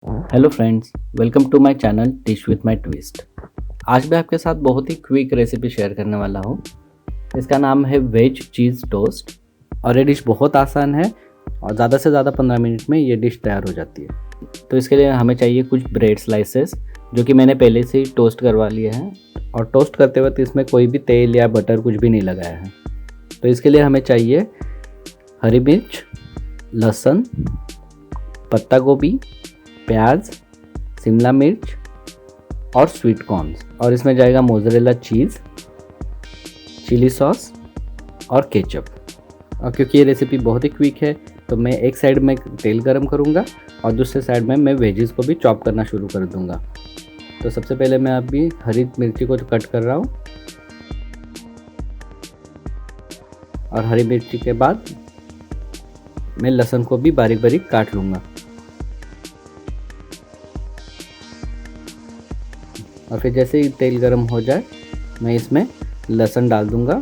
Hello friends, welcome to my channel dish with my twist. आज मैं आपके साथ बहुत ही क्विक रेसिपी शेयर करने वाला हूँ। इसका नाम है वेज चीज़ टोस्ट और ये डिश बहुत आसान है और ज़्यादा से ज़्यादा 15 मिनट में ये डिश तैयार हो जाती है। तो इसके लिए हमें चाहिए कुछ ब्रेड स्लाइसेस जो कि मैंने पहले से ही टोस्ट करवा लिए हैं और टोस्ट करते वक्त इसमें कोई भी तेल या बटर कुछ भी नहीं लगाया है। तो इसके लिए हमें चाहिए हरी मिर्च, लहसुन, पत्ता गोभी, प्याज, शिमला मिर्च और स्वीट कॉर्न्स और इसमें जाएगा मोज़रेला चीज़, चिली सॉस और केचप। और क्योंकि ये रेसिपी बहुत ही क्विक है तो मैं एक साइड में तेल गरम करूँगा और दूसरे साइड में मैं वेजिस को भी चॉप करना शुरू कर दूँगा। तो सबसे पहले मैं अभी हरी मिर्ची को कट कर रहा हूँ और हरी मिर्ची के बाद मैं लहसुन को भी बारीक बारीक काट लूँगा और फिर जैसे ही तेल गरम हो जाए मैं इसमें लहसुन डाल दूंगा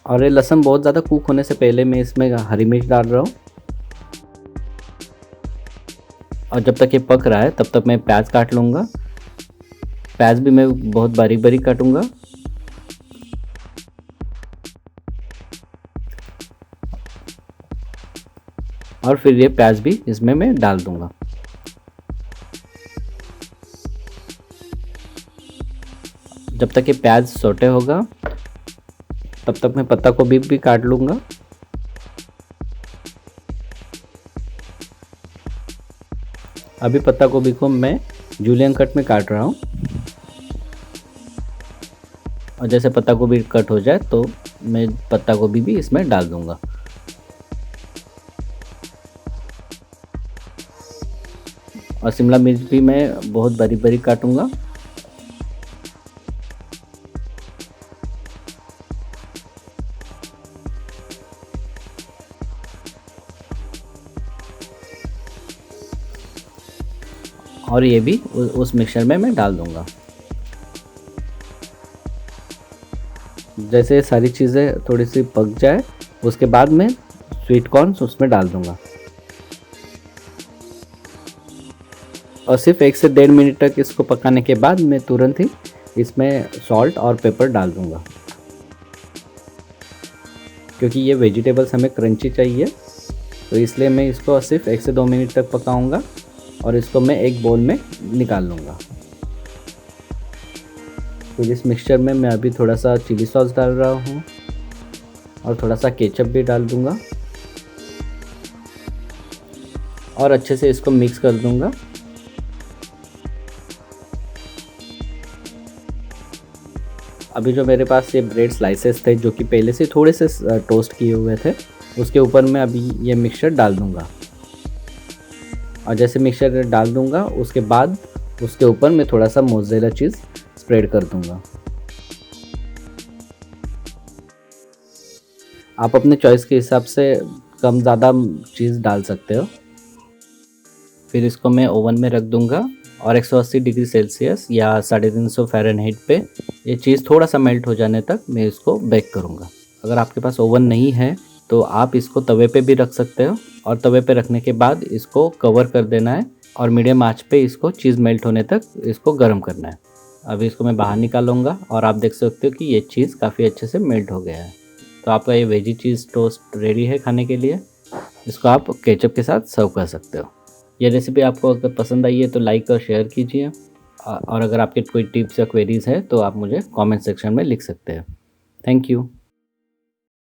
और ये लहसुन बहुत ज़्यादा कुक होने से पहले मैं इसमें हरी मिर्च डाल रहा हूँ और जब तक ये पक रहा है तब तक मैं प्याज काट लूँगा। प्याज भी मैं बहुत बारीक बारीक काटूँगा और फिर ये प्याज भी इसमें मैं डाल दूंगा। जब तक ये प्याज सोटे होगा तब तक मैं पत्ता गोभी भी काट लूँगा। अभी पत्ता गोभी को मैं जूलियन कट में काट रहा हूँ और जैसे पत्ता गोभी कट हो जाए तो मैं पत्ता गोभी भी इसमें डाल दूँगा। और शिमला मिर्च भी मैं बहुत बारीक बारीक काटूँगा। और ये भी उस मिक्सचर में मैं डाल दूँगा। जैसे सारी चीज़ें थोड़ी सी पक जाए उसके बाद मैं स्वीट कॉर्न्स उसमें डाल दूँगा और सिर्फ 1 से 1.5 मिनट तक इसको पकाने के बाद मैं तुरंत ही इसमें सॉल्ट और पेपर डाल दूँगा क्योंकि ये वेजिटेबल्स हमें क्रंची चाहिए। तो इसलिए मैं इसको सिर्फ 1 से 2 मिनट तक पकाऊंगा और इसको मैं एक बोल में निकाल लूँगा। तो इस मिक्सचर में मैं अभी थोड़ा सा चिली सॉस डाल रहा हूँ और थोड़ा सा केचप भी डाल दूँगा और अच्छे से इसको मिक्स कर दूँगा। अभी जो मेरे पास ये ब्रेड स्लाइसेस थे जो कि पहले से थोड़े से टोस्ट किए हुए थे उसके ऊपर मैं अभी ये मिक्सचर डाल दूँगा और जैसे मिक्सचर डाल दूँगा उसके बाद उसके ऊपर मैं थोड़ा सा मोज़रेला चीज़ स्प्रेड कर दूँगा। आप अपने चॉइस के हिसाब से कम ज़्यादा चीज़ डाल सकते हो। फिर इसको मैं ओवन में रख दूँगा और 180 डिग्री सेल्सियस या 350 फ़ारेनहाइट पे ये चीज़ थोड़ा सा मेल्ट हो जाने तक मैं इसको बेक करूँगा। अगर आपके पास ओवन नहीं है तो आप इसको तवे पे भी रख सकते हो और तवे पे रखने के बाद इसको कवर कर देना है और मीडियम आंच पे इसको चीज़ मेल्ट होने तक इसको गर्म करना है। अभी इसको मैं बाहर निकालूँगा और आप देख सकते हो कि ये चीज़ काफ़ी अच्छे से मेल्ट हो गया है। तो आपका ये वेजी चीज़ टोस्ट रेडी है खाने के लिए। इसको आप केचप के साथ सर्व कर सकते हो। ये रेसिपी आपको अगर पसंद आई है तो लाइक और शेयर कीजिए और अगर आपके कोई टिप्स या क्वेरीज़ है तो आप मुझे कमेंट सेक्शन में लिख सकते हैं। Thank you.